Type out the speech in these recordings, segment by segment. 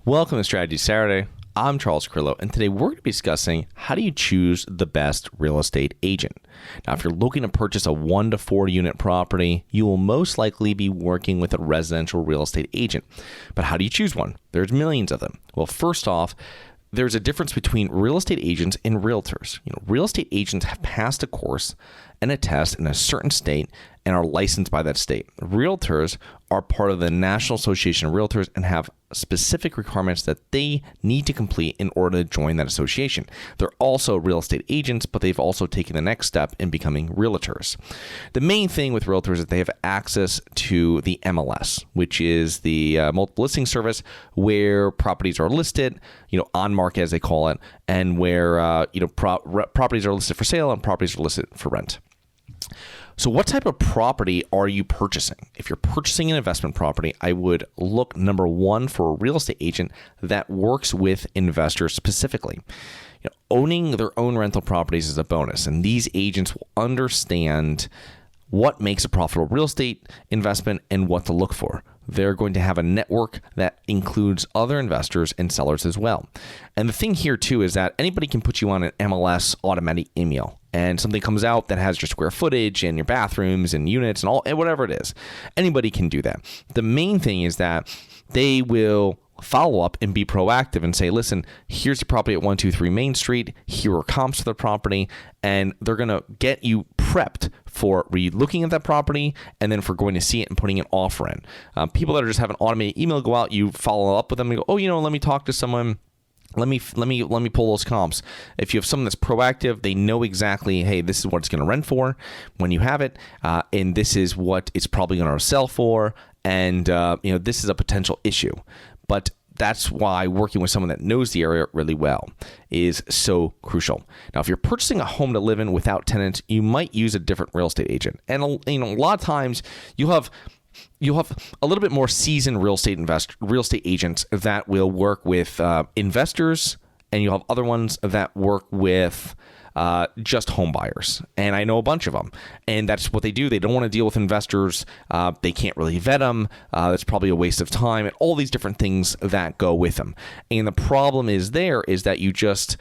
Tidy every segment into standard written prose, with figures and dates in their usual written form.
Welcome to Strategy Saturday. I'm Charles Carillo, and today we're going to be discussing how do you choose the best real estate agent. Now, if you're looking to purchase a 1 to 4 unit property, you will most likely be working with a residential real estate agent. But how do you choose one? There's millions of them. Well, first off, there's a difference between real estate agents and realtors. Real estate agents have passed a course and a test in a certain state and are licensed by that state. Realtors are part of the National Association of Realtors and have specific requirements that they need to complete in order to join that association. They're also real estate agents, but they've also taken the next step in becoming realtors. The main thing with realtors is that they have access to the MLS, which is the multiple listing service where properties are listed, on market as they call it, and where properties are listed for sale and properties are listed for rent. So what type of property are you purchasing? If you're purchasing an investment property, I would look, number one, for a real estate agent that works with investors specifically. Owning their own rental properties is a bonus, and these agents will understand what makes a profitable real estate investment and what to look for. They're going to have a network that includes other investors and sellers as well. And the thing here too is that anybody can put you on an MLS automatic email, and something comes out that has your square footage and your bathrooms and units and whatever it is. Anybody can do that. The main thing is that they will follow up and be proactive and say, listen, here's the property at 123 Main Street. Here are comps for the property. And they're going to get you prepped for re-looking at that property and then for going to see it and putting an offer in. People that are just have an automated email go out, you follow up with them and go, let me talk to someone. Let me pull those comps. If you have someone that's proactive, they know exactly, hey, this is what it's going to rent for when you have it, and this is what it's probably going to sell for, and this is a potential issue. But that's why working with someone that knows the area really well is so crucial. Now, if you're purchasing a home to live in without tenants, you might use a different real estate agent, and a lot of times you'll have a little bit more seasoned real estate agents that will work with investors, and you'll have other ones that work with just home buyers. And I know a bunch of them, and that's what they do. They don't want to deal with investors. They can't really vet them. That's probably a waste of time, and all these different things that go with them. And the problem is that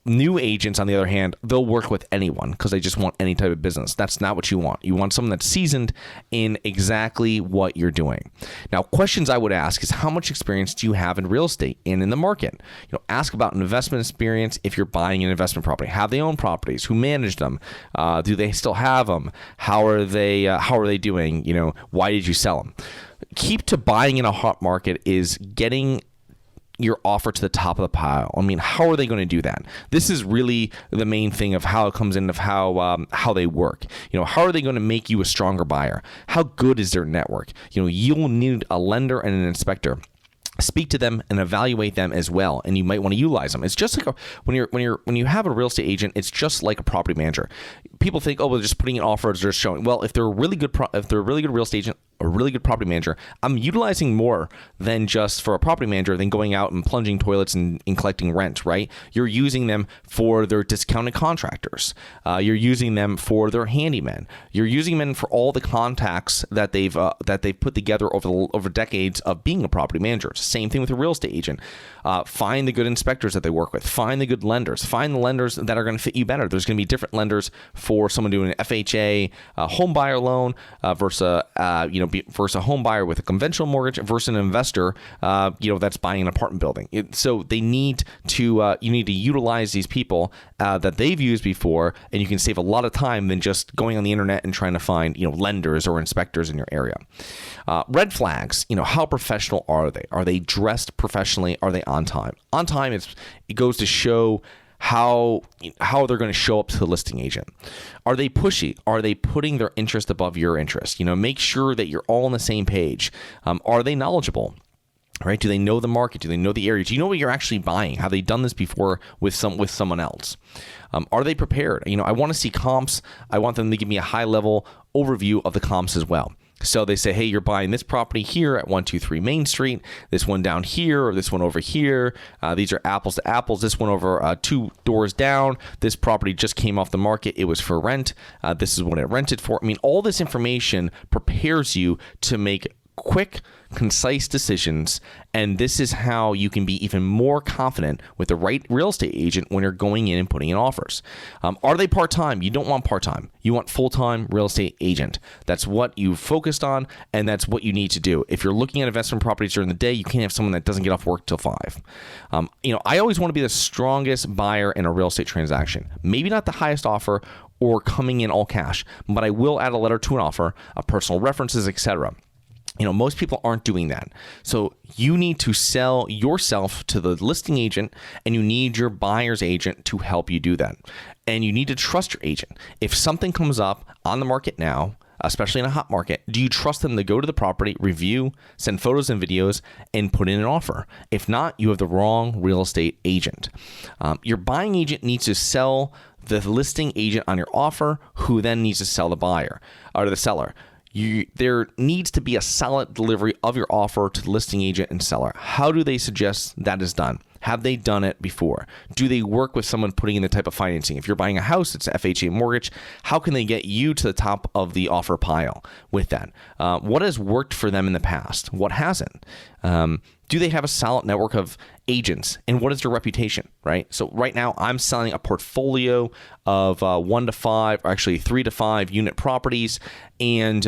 new agents, on the other hand, they'll work with anyone because they just want any type of business. That's not what you want. You want someone that's seasoned in exactly what you're doing. Now, questions I would ask is, how much experience do you have in real estate and in the market? Ask about investment experience if you're buying an investment property. Have they own properties? Who managed them? Do they still have them? How are they doing? Why did you sell them? Keep to buying in a hot market is getting your offer to the top of the pile. How are they going to do that? This is really the main thing of how it comes in, of how they work. How are they going to make you a stronger buyer? How good is their network? You'll need a lender and an inspector. Speak to them and evaluate them as well, and you might want to utilize them. It's just like when you have a real estate agent, it's just like a property manager. People think, they're just putting in offers, they're showing. Well, if they're a really good real estate agent, a really good property manager, I'm utilizing more than just for a property manager than going out and plunging toilets and collecting rent, right? You're using them for their discounted contractors. You're using them for their handymen. You're using them for all the contacts that they've put together over decades of being a property manager. Same thing with a real estate agent. Find the good inspectors that they work with. Find the good lenders. Find the lenders that are going to fit you better. There's going to be different lenders for someone doing an FHA, home buyer loan versus a home buyer with a conventional mortgage versus an investor, that's buying an apartment building. So they need to you need to utilize these people that they've used before, and you can save a lot of time than just going on the internet and trying to find lenders or inspectors in your area. Red flags. How professional are they? Are they dressed professionally? Are they on time? On time, it goes to show how they're going to show up to the listing agent. Are they pushy? Are they putting their interest above your interest? Make sure that you're all on the same page. Are they knowledgeable? Right? Do they know the market? Do they know the area? Do you know what you're actually buying? Have they done this before with someone else? Are they prepared? I want to see comps. I want them to give me a high level overview of the comps as well. So they say, hey, you're buying this property here at 123 Main Street, this one down here, or this one over here. These are apples to apples. This one over 2 doors down. This property just came off the market. It was for rent. This is what it rented for. All this information prepares you to make quick, concise decisions, and this is how you can be even more confident with the right real estate agent when you're going in and putting in offers. Are they part-time? You don't want part-time. You want full-time real estate agent. That's what you focused on, and that's what you need to do. If you're looking at investment properties during the day, you can't have someone that doesn't get off work till 5. I always want to be the strongest buyer in a real estate transaction. Maybe not the highest offer or coming in all cash, but I will add a letter to an offer, personal references, etc. Most people aren't doing that. So you need to sell yourself to the listing agent, and you need your buyer's agent to help you do that. And you need to trust your agent. If something comes up on the market now, especially in a hot market, do you trust them to go to the property, review, send photos and videos, and put in an offer? If not, you have the wrong real estate agent. Your buying agent needs to sell the listing agent on your offer, who then needs to sell the buyer or the seller. There needs to be a solid delivery of your offer to the listing agent and seller. How do they suggest that is done? Have they done it before? Do they work with someone putting in the type of financing? If you're buying a house, it's FHA mortgage. How can they get you to the top of the offer pile with that? What has worked for them in the past? What hasn't? Do they have a solid network of agents? And what is their reputation, right? So right now I'm selling a portfolio of 1 to 5, or actually 3 to 5 unit properties. And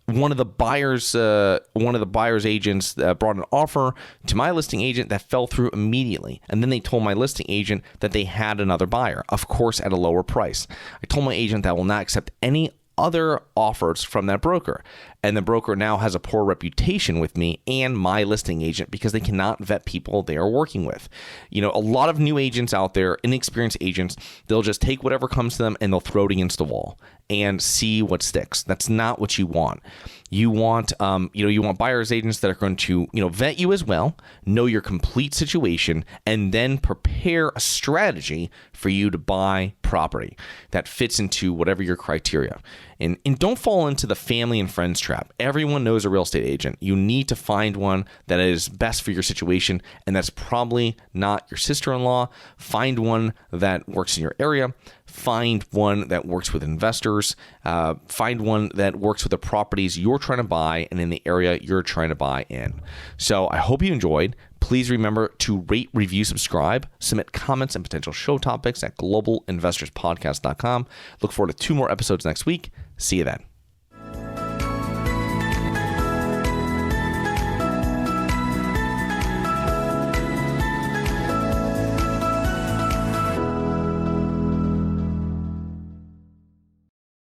one of the buyer's agents brought an offer to my listing agent that fell through immediately. And then they told my listing agent that they had another buyer, of course, at a lower price. I told my agent that I will not accept any other offers from that broker. And the broker now has a poor reputation with me and my listing agent because they cannot vet people they are working with. A lot of new agents out there, inexperienced agents, they'll just take whatever comes to them and they'll throw it against the wall and see what sticks. That's not what you want. You want, you want buyer's agents that are going to, vet you as well, know your complete situation, and then prepare a strategy for you to buy property that fits into whatever your criteria. And don't fall into the family and friends trap. Everyone knows a real estate agent. You need to find one that is best for your situation, and that's probably not your sister-in-law. Find one that works in your area. Find one that works with investors. Find one that works with the properties you're trying to buy and in the area you're trying to buy in. So I hope you enjoyed. Please remember to rate, review, subscribe, submit comments and potential show topics at globalinvestorspodcast.com. Look forward to 2 more episodes next week. See you then.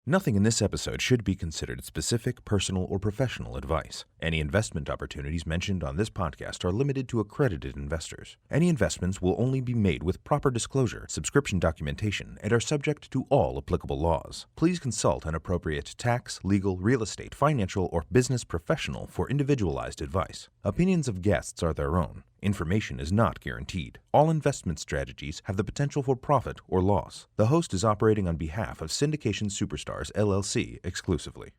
Nothing in this episode should be considered specific, personal, or professional advice. Any investment opportunities mentioned on this podcast are limited to accredited investors. Any investments will only be made with proper disclosure, subscription documentation, and are subject to all applicable laws. Please consult an appropriate tax, legal, real estate, financial, or business professional for individualized advice. Opinions of guests are their own. Information is not guaranteed. All investment strategies have the potential for profit or loss. The host is operating on behalf of Syndication Superstars, LLC exclusively.